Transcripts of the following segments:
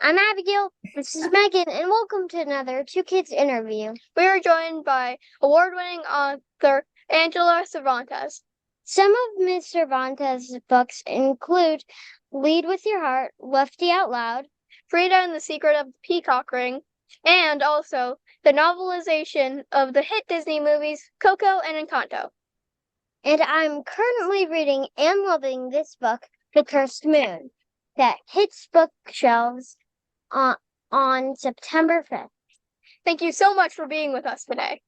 I'm Abigail. This is Megan, and welcome to another Two Kids interview. We are joined by award-winning author Angela Cervantes. Some of Ms. Cervantes' books include Lead with Your Heart, Lefty Out Loud, Frida and the Secret of the Peacock Ring, and also the novelization of the hit Disney movies Coco and Encanto. and I'm currently reading and loving this book, The Cursed Moon, that hits bookshelves on September 5th. Thank you so much for being with us today.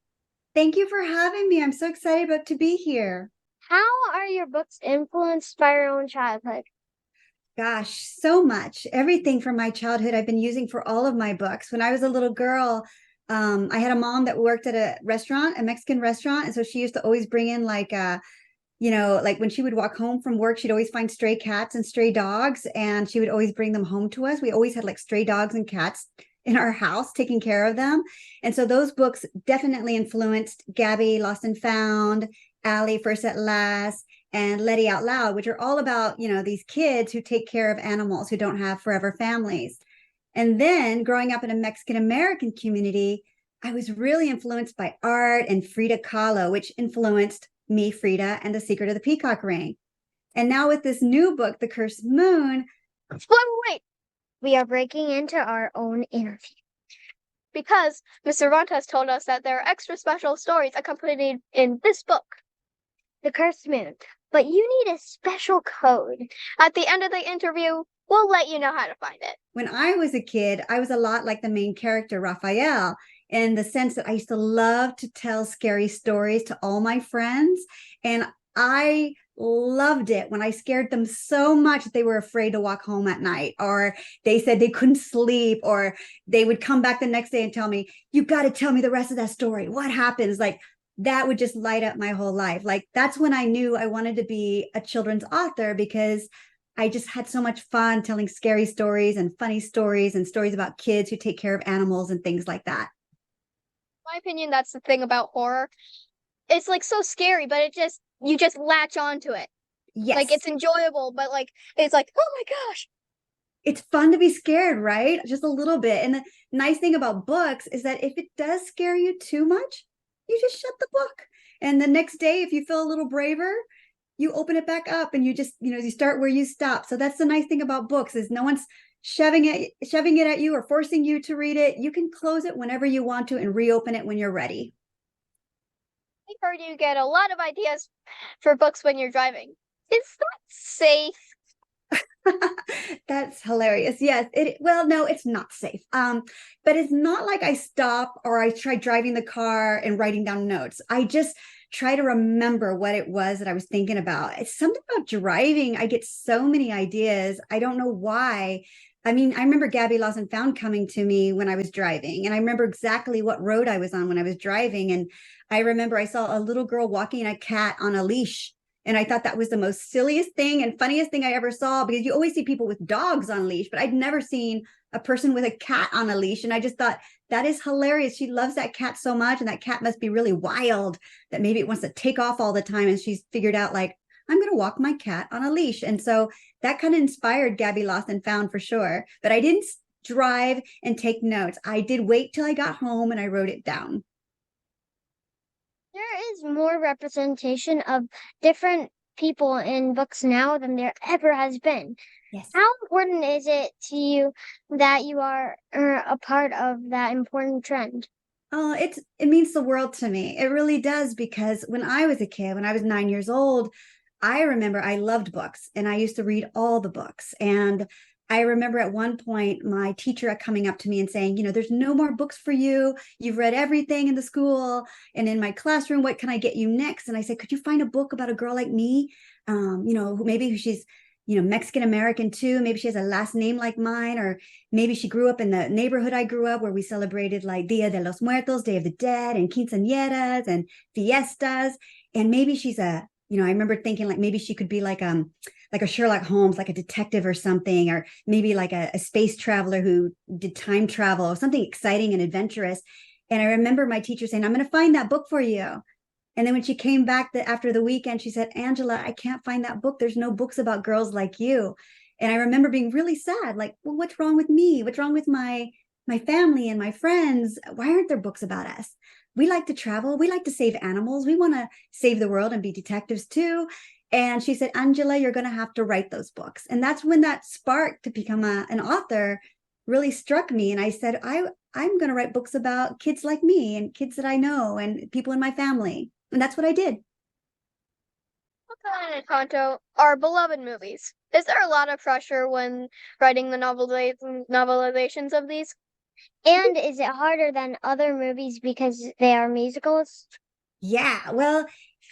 Thank you for having me. I'm so excited to be here. How are your books influenced by your own childhood? Gosh, so much. Everything from my childhood I've been using for all of my books. When I was a little girl, I had a mom that worked at a restaurant, a Mexican restaurant. And so she used to always bring in like when she would walk home from work, she'd always find stray cats and stray dogs, and she would always bring them home to us. We always had like stray dogs and cats in our house, taking care of them. And so those books definitely influenced Gabby, Lost and Found, Allie, First at Last, and Letty Out Loud, which are all about, these kids who take care of animals who don't have forever families. And then growing up in a Mexican American community, I was really influenced by art and Frida Kahlo, which influenced me, Frida, and the Secret of the Peacock Ring. And now with this new book, The Cursed Moon. Wait. We are breaking into our own interview. Because Ms. Cervantes told us that there are extra special stories accompanied in this book, The Cursed Moon. But you need a special code. At the end of the interview, we'll let you know how to find it. When I was a kid, I was a lot like the main character, Raphael, in the sense that I used to love to tell scary stories to all my friends. And I loved it when I scared them so much that they were afraid to walk home at night, or they said they couldn't sleep, or they would come back the next day and tell me, you got to tell me the rest of that story. What happens? Like, that would just light up my whole life. Like, that's when I knew I wanted to be a children's author, because I just had so much fun telling scary stories and funny stories and stories about kids who take care of animals and things like that. In my opinion, that's the thing about horror. It's like so scary, but you just latch onto it. Yes. Like, it's enjoyable, but like it's like, oh my gosh. It's fun to be scared, right? Just a little bit. And the nice thing about books is that if it does scare you too much, you just shut the book. And the next day, if you feel a little braver, you open it back up and you just, you start where you stop. So that's the nice thing about books, is no one's shoving it at you or forcing you to read it. You can close it whenever you want to and reopen it when you're ready. I heard you get a lot of ideas for books when you're driving. Is that safe? That's hilarious. Yes. Well, no, it's not safe. But it's not like I stop or I try driving the car and writing down notes. I just try to remember what it was that I was thinking about. It's something about driving. I get so many ideas. I don't know why. I mean, I remember Gabby Lost and Found coming to me when I was driving, and I remember exactly what road I was on when I was driving. And I remember I saw a little girl walking a cat on a leash. And I thought that was the most silliest thing and funniest thing I ever saw, because you always see people with dogs on leash, but I'd never seen a person with a cat on a leash. And I just thought, that is hilarious. She loves that cat so much. And that cat must be really wild, that maybe it wants to take off all the time. And she's figured out, like, I'm going to walk my cat on a leash. And so that kind of inspired Gabby Lost and Found for sure. But I didn't drive and take notes. I did wait till I got home and I wrote it down. There is more representation of different people in books now than there ever has been. Yes. How important is it to you that you are a part of that important trend? Oh, it means the world to me. It really does, because when I was a kid, when I was 9 years old, I remember I loved books and I used to read all the books. And I remember at one point my teacher coming up to me and saying, there's no more books for you. You've read everything in the school and in my classroom. What can I get you next? And I said, could you find a book about a girl like me? Maybe she's, Mexican American too. Maybe she has a last name like mine, or maybe she grew up in the neighborhood I grew up, where we celebrated like Dia de los Muertos, Day of the Dead, and quinceañeras and fiestas. And maybe she's I remember thinking like maybe she could be like a Sherlock Holmes, like a detective or something, or maybe like a space traveler who did time travel, or something exciting and adventurous. And I remember my teacher saying, I'm going to find that book for you. And then when she came back after the weekend, she said, Angela, I can't find that book. There's no books about girls like you. And I remember being really sad, like, well, what's wrong with me? What's wrong with my family and my friends? Why aren't there books about us? We like to travel. We like to save animals. We want to save the world and be detectives too. And she said, Angela, you're going to have to write those books. And that's when that spark to become an author really struck me. And I said, I'm going to write books about kids like me and kids that I know and people in my family. And that's what I did. Coco and Encanto are beloved movies. Is there a lot of pressure when writing the novelizations of these? And is it harder than other movies because they are musicals? Yeah, well,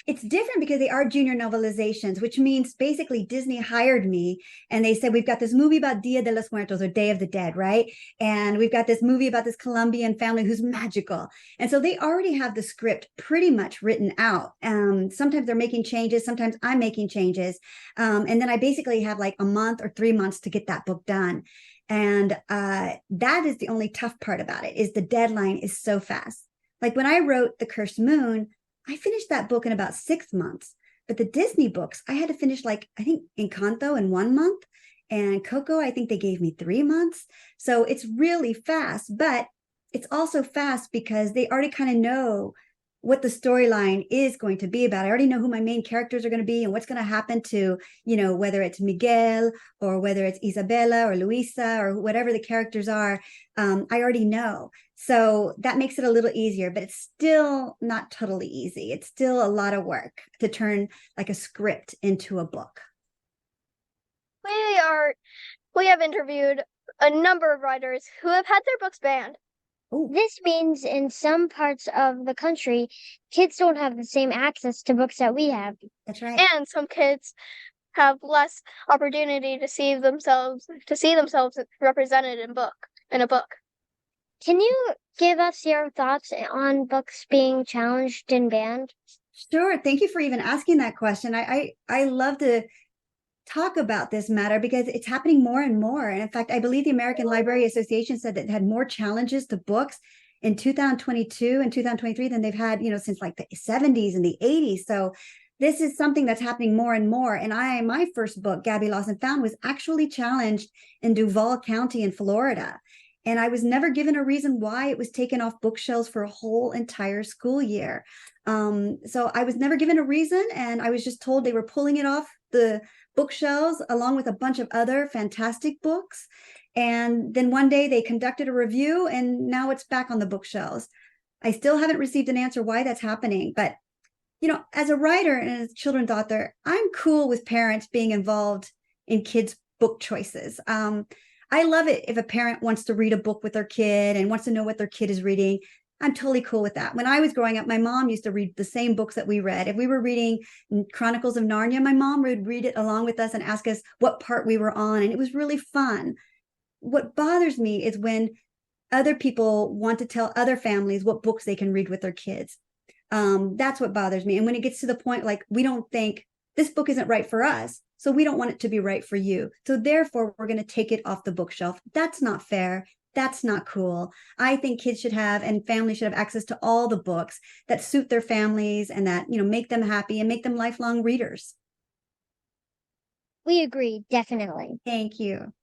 it's different because they are junior novelizations, which means basically Disney hired me and they said, we've got this movie about Dia de los Muertos or Day of the Dead, right? And we've got this movie about this Colombian family who's magical. And so they already have the script pretty much written out. Sometimes they're making changes, sometimes I'm making changes. And then I basically have like a month or 3 months to get that book done. And that is the only tough part about it, is the deadline is so fast. Like when I wrote The Cursed Moon, I finished that book in about 6 months. But the Disney books, I had to finish like, I think Encanto in 1 month. And Coco, I think they gave me 3 months. So it's really fast, but it's also fast because they already kind of know what the storyline is going to be about. I already know who my main characters are going to be and what's going to happen to, whether it's Miguel or whether it's Isabella or Luisa or whatever the characters are. I already know. So that makes it a little easier, but it's still not totally easy. It's still a lot of work to turn like a script into a book. We have interviewed a number of writers who have had their books banned. Ooh. This means in some parts of the country, kids don't have the same access to books that we have. That's right. And some kids have less opportunity to see themselves represented in a book. Can you give us your thoughts on books being challenged and banned? Sure. Thank you for even asking that question. I love to talk about this matter because it's happening more and more. And in fact, I believe the American Library Association said that it had more challenges to books in 2022 and 2023 than they've had, since like the 70s and the 80s. So this is something that's happening more and more. And my first book, Gabby Lost and Found, was actually challenged in Duval County in Florida. And I was never given a reason why it was taken off bookshelves for a whole entire school year. So I was never given a reason. And I was just told they were pulling it off the bookshelves along with a bunch of other fantastic books. And then one day they conducted a review and now it's back on the bookshelves. I still haven't received an answer why that's happening. But, as a writer and as a children's author, I'm cool with parents being involved in kids' book choices. I love it if a parent wants to read a book with their kid and wants to know what their kid is reading. I'm totally cool with that. When I was growing up, my mom used to read the same books that we read. If we were reading Chronicles of Narnia, my mom would read it along with us and ask us what part we were on. And it was really fun. What bothers me is when other people want to tell other families what books they can read with their kids. That's what bothers me. And when it gets to the point, like, we don't think this book isn't right for us, so we don't want it to be right for you. So therefore, we're going to take it off the bookshelf. That's not fair. That's not cool. I think kids should have and families should have access to all the books that suit their families and that, make them happy and make them lifelong readers. We agree, definitely. Thank you.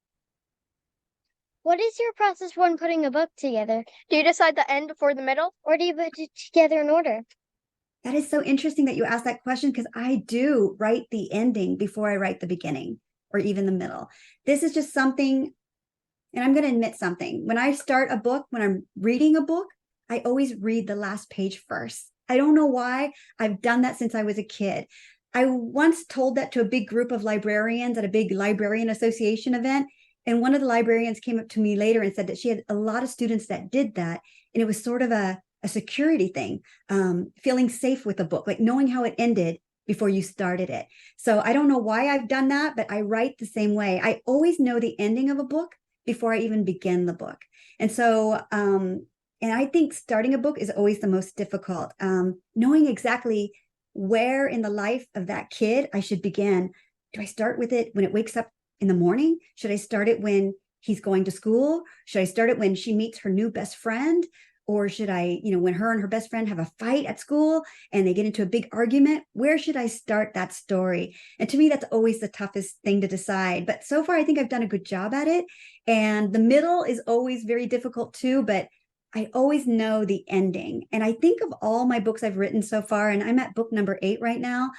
What is your process when putting a book together? Do you decide the end before the middle? Or do you put it together in order? That is so interesting that you asked that question because I do write the ending before I write the beginning or even the middle. This is just something, and I'm going to admit something. When I start a book, when I'm reading a book, I always read the last page first. I don't know why. I've done that since I was a kid. I once told that to a big group of librarians at a big librarian association event. And one of the librarians came up to me later and said that she had a lot of students that did that. And it was sort of a security thing, feeling safe with a book, like knowing how it ended before you started it. So I don't know why I've done that, but I write the same way. I always know the ending of a book before I even begin the book. And so, and I think starting a book is always the most difficult. Knowing exactly where in the life of that kid I should begin. Do I start with it when it wakes up in the morning? Should I start it when he's going to school? Should I start it when she meets her new best friend? Or should I, when her and her best friend have a fight at school and they get into a big argument, where should I start that story? And to me, that's always the toughest thing to decide. But so far, I think I've done a good job at it. And the middle is always very difficult too, but I always know the ending. And I think of all my books I've written so far, and I'm at book number 8 right now,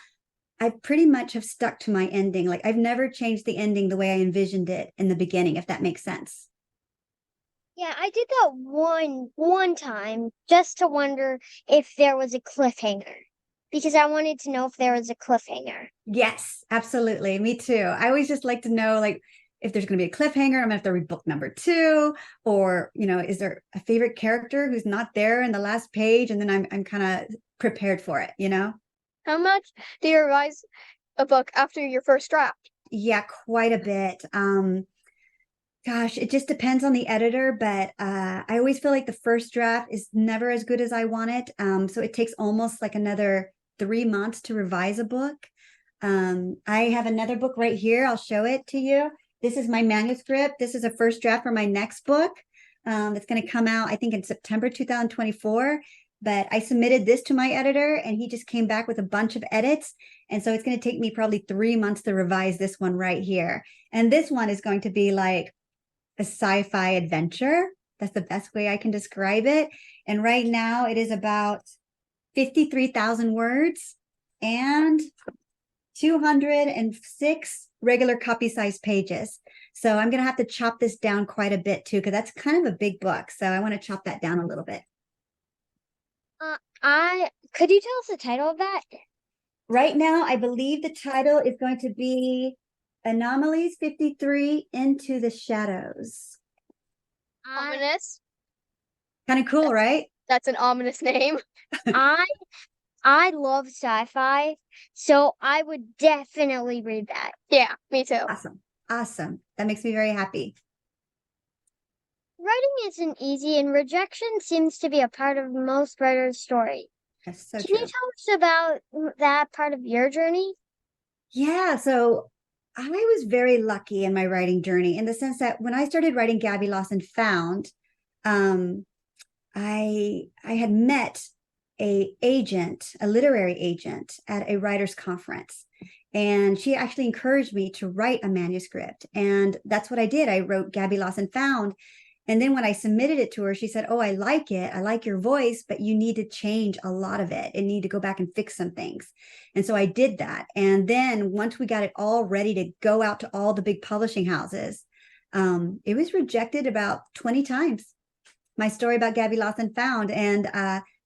I pretty much have stuck to my ending. Like I've never changed the ending the way I envisioned it in the beginning, if that makes sense. Yeah, I did that one time just to wonder if there was a cliffhanger because I wanted to know if there was a cliffhanger. Yes, absolutely. Me too. I always just like to know, like, if there's going to be a cliffhanger, I'm going to have to read book number 2, or, is there a favorite character who's not there in the last page? And then I'm kind of prepared for it. How much do you revise a book after your first draft? Yeah, quite a bit. Gosh, it just depends on the editor, but I always feel like the first draft is never as good as I want it. So it takes almost like another 3 months to revise a book. I have another book right here. I'll show it to you. This is my manuscript. This is a first draft for my next book. That's going to come out, I think, in September 2024. But I submitted this to my editor and he just came back with a bunch of edits. And so it's going to take me probably 3 months to revise this one right here. And this one is going to be like a sci-fi adventure. That's the best way I can describe it. And right now it is about 53,000 words and 206 regular copy size pages. So I'm going to have to chop this down quite a bit too, because that's kind of a big book. So I want to chop that down a little bit. Could you tell us the title of that? Right now, I believe the title is going to be Anomalies 53 Into the Shadows. Ominous. Kind of cool, right? That's an ominous name. I love sci-fi, so I would definitely read that. Yeah, me too. Awesome. That makes me very happy. Writing isn't easy, and rejection seems to be a part of most writers' story. That's so Can true. you tell us about that part of your journey? Yeah, so I was very lucky in my writing journey in the sense that when I started writing Gabby Lost and Found, I had met a literary agent at a writer's conference. And she actually encouraged me to write a manuscript. And that's what I did. I wrote Gabby Lost and Found. And then when I submitted it to her, she said, "Oh, I like it. I like your voice, but you need to change a lot of it and need to go back and fix some things." And so I did that. And then once we got it all ready to go out to all the big publishing houses, it was rejected about 20 times. My story about Gabby Lost and Found.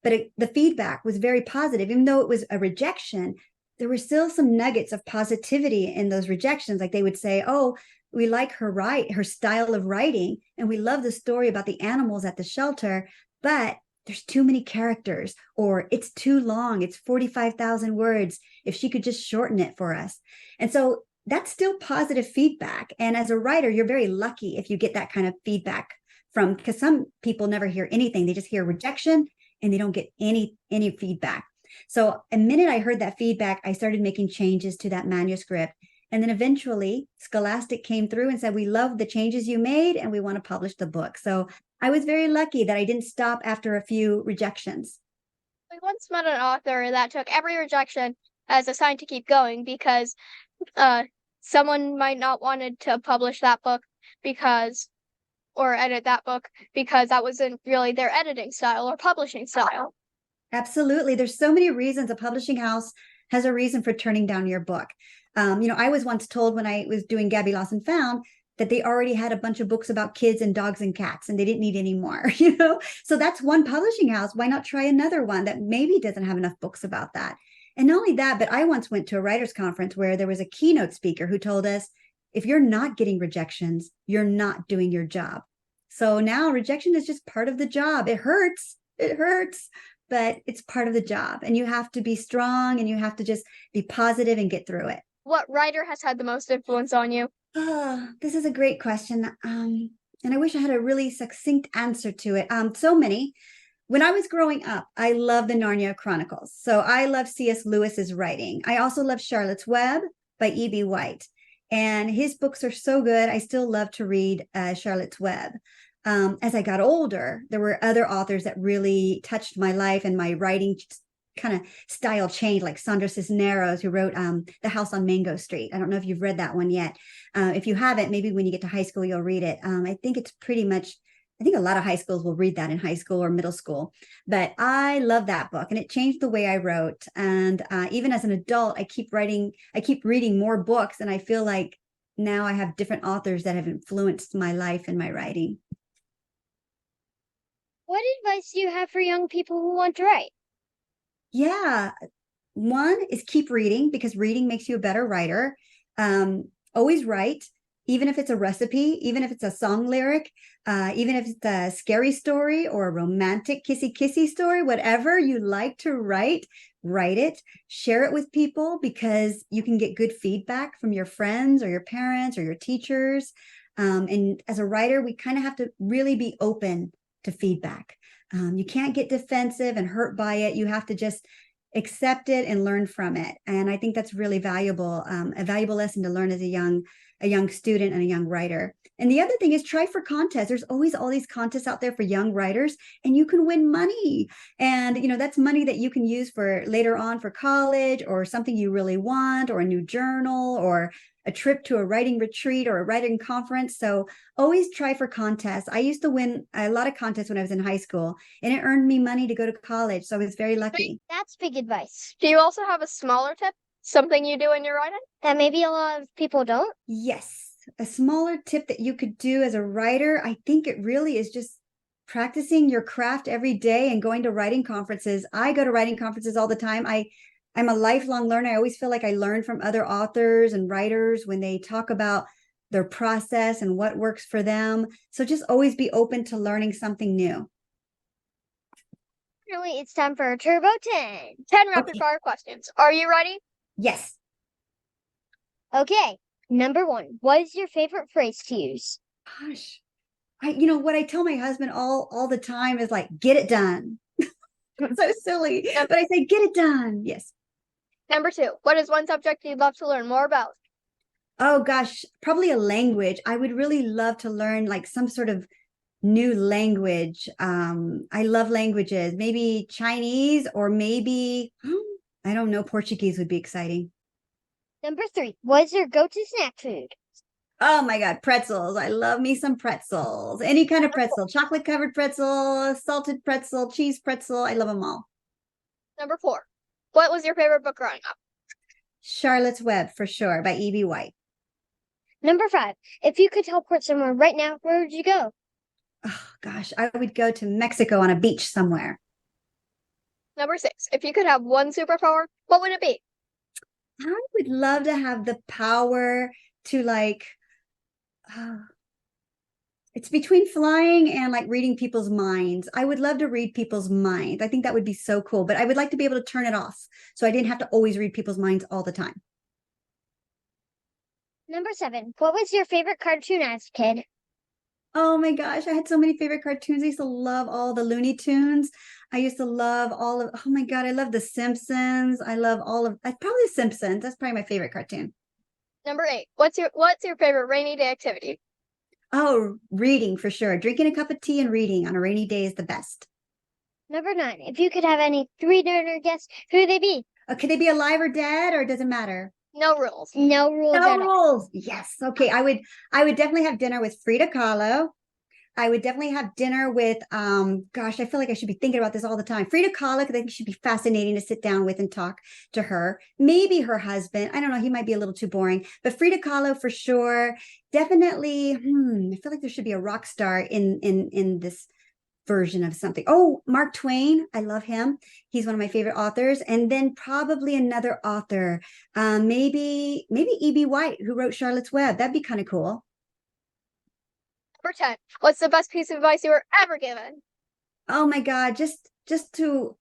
But the feedback was very positive. Even though it was a rejection, there were still some nuggets of positivity in those rejections. Like they would say, "Oh, we like her style of writing, and we love the story about the animals at the shelter, but there's too many characters, or it's too long. It's 45,000 words. If she could just shorten it for us." And so that's still positive feedback. And as a writer, you're very lucky if you get that kind of feedback because some people never hear anything. They just hear rejection and they don't get any feedback. So the minute I heard that feedback, I started making changes to that manuscript. And then eventually Scholastic came through and said, "We love the changes you made and we want to publish the book." So I was very lucky that I didn't stop after a few rejections. We once met an author that took every rejection as a sign to keep going because someone might not wanted to publish that book or edit that book because that wasn't really their editing style or publishing style. Absolutely. There's so many reasons a publishing house has a reason for turning down your book. I was once told when I was doing Gabby Lost and Found that they already had a bunch of books about kids and dogs and cats and they didn't need any more, So that's one publishing house. Why not try another one that maybe doesn't have enough books about that? And not only that, but I once went to a writer's conference where there was a keynote speaker who told us, if you're not getting rejections, you're not doing your job. So now rejection is just part of the job. It hurts, but it's part of the job. And you have to be strong and you have to just be positive and get through it. What writer has had the most influence on you? Oh, this is a great question. And I wish I had a really succinct answer to it. So many. When I was growing up, I loved the Narnia Chronicles. So I love C.S. Lewis's writing. I also love Charlotte's Web by E.B. White. And his books are so good. I still love to read Charlotte's Web. as I got older, there were other authors that really touched my life and my writing kind of style changed, like Sandra Cisneros, who wrote The House on Mango Street. I don't know if you've read that one yet. If you haven't, maybe when you get to high school, you'll read it. I think it's pretty much, I think a lot of high schools will read that in high school or middle school. But I love that book, and it changed the way I wrote. And even as an adult, I keep reading more books, and I feel like now I have different authors that have influenced my life and my writing. What advice do you have for young people who want to write? Yeah. One is keep reading, because reading makes you a better writer. Always write, even if it's a recipe, even if it's a song lyric, even if it's a scary story or a romantic kissy story, whatever you like to write, write it, share it with people, because you can get good feedback from your friends or your parents or your teachers. And as a writer, we kind of have to really be open to feedback. You can't get defensive and hurt by it. You have to just accept it and learn from it. And I think that's really valuable, a valuable lesson to learn as a young student and a young writer. And the other thing is try for contests. There's always all these contests out there for young writers, and you can win money. And, that's money that you can use for later on for college, or something you really want, or a new journal, or a trip to a writing retreat or a writing conference. So always try for contests. I used to win a lot of contests when I was in high school, and it earned me money to go to college. So I was very lucky. That's big advice. Do you also have a smaller tip? Something you do in your writing? That maybe a lot of people don't? Yes. A smaller tip that you could do as a writer, I think it really is just practicing your craft every day and going to writing conferences. I go to writing conferences all the time. I'm a lifelong learner. I always feel like I learn from other authors and writers when they talk about their process and what works for them. So just always be open to learning something new. Finally, it's time for Turbo 10. 10 rapid fire questions. Are you ready? Yes. Okay. Number 1, what is your favorite phrase to use? Gosh, what I tell my husband all the time is like, get it done. So silly, but I say, get it done. Yes. Number 2, what is one subject you'd love to learn more about? Oh gosh, probably a language. I would really love to learn like some sort of new language. I love languages, maybe Chinese, or maybe, I don't know, Portuguese would be exciting. Number 3, what is your go-to snack food? Oh my God, pretzels. I love me some pretzels. Any kind of pretzel, chocolate covered pretzel, salted pretzel, cheese pretzel. I love them all. Number 4, what was your favorite book growing up? Charlotte's Web, for sure, by E.B. White. Number 5, if you could teleport somewhere right now, where would you go? Oh gosh, I would go to Mexico on a beach somewhere. Number 6, if you could have one superpower, what would it be? I would love to have the power to it's between flying and like reading people's minds. I would love to read people's minds. I think that would be so cool, but I would like to be able to turn it off so I didn't have to always read people's minds all the time. Number 7, what was your favorite cartoon as a kid? Oh my gosh, I had so many favorite cartoons. I used to love all the Looney Tunes. I used to love oh my God, I love The Simpsons. I love probably Simpsons. That's probably my favorite cartoon. Number 8, what's your favorite rainy day activity? Oh, reading for sure. Drinking a cup of tea and reading on a rainy day is the best. Number 9, if you could have any 3 dinner guests, who would they be? Could they be alive or dead, or does it matter? No rules. No rules. No rules. Yes. Okay. I would definitely have dinner with Frida Kahlo. I would definitely have dinner with gosh, I feel like I should be thinking about this all the time. Frida Kahlo, because I think she'd be fascinating to sit down with and talk to her. Maybe her husband. I don't know, he might be a little too boring. But Frida Kahlo for sure. Definitely, I feel like there should be a rock star in this version of something. Oh, Mark Twain. I love him. He's one of my favorite authors. And then probably another author. Maybe E.B. White, who wrote Charlotte's Web. That'd be kind of cool. Number 10, what's the best piece of advice you were ever given? Oh my God, just to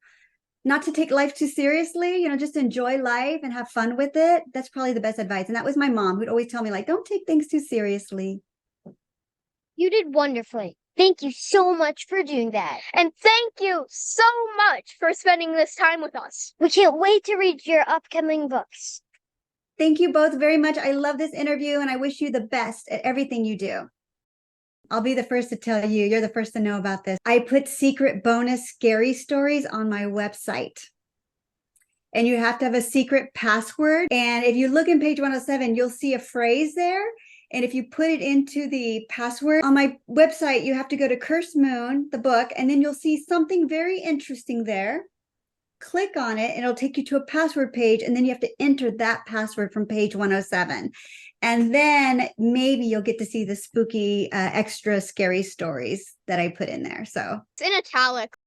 not to take life too seriously, just enjoy life and have fun with it. That's probably the best advice. And that was my mom, who'd always tell me, like, don't take things too seriously. You did wonderfully. Thank you so much for doing that. And thank you so much for spending this time with us. We can't wait to read your upcoming books. Thank you both very much. I love this interview, and I wish you the best at everything you do. I'll be the first to tell you. You're the first to know about this. I put secret bonus scary stories on my website. And you have to have a secret password. And if you look in page 107, you'll see a phrase there. And if you put it into the password on my website, you have to go to Cursed Moon, the book, and then you'll see something very interesting there. Click on it and it'll take you to a password page, and then you have to enter that password from page 107. And then maybe you'll get to see the spooky extra scary stories that I put in there. So It's in italics.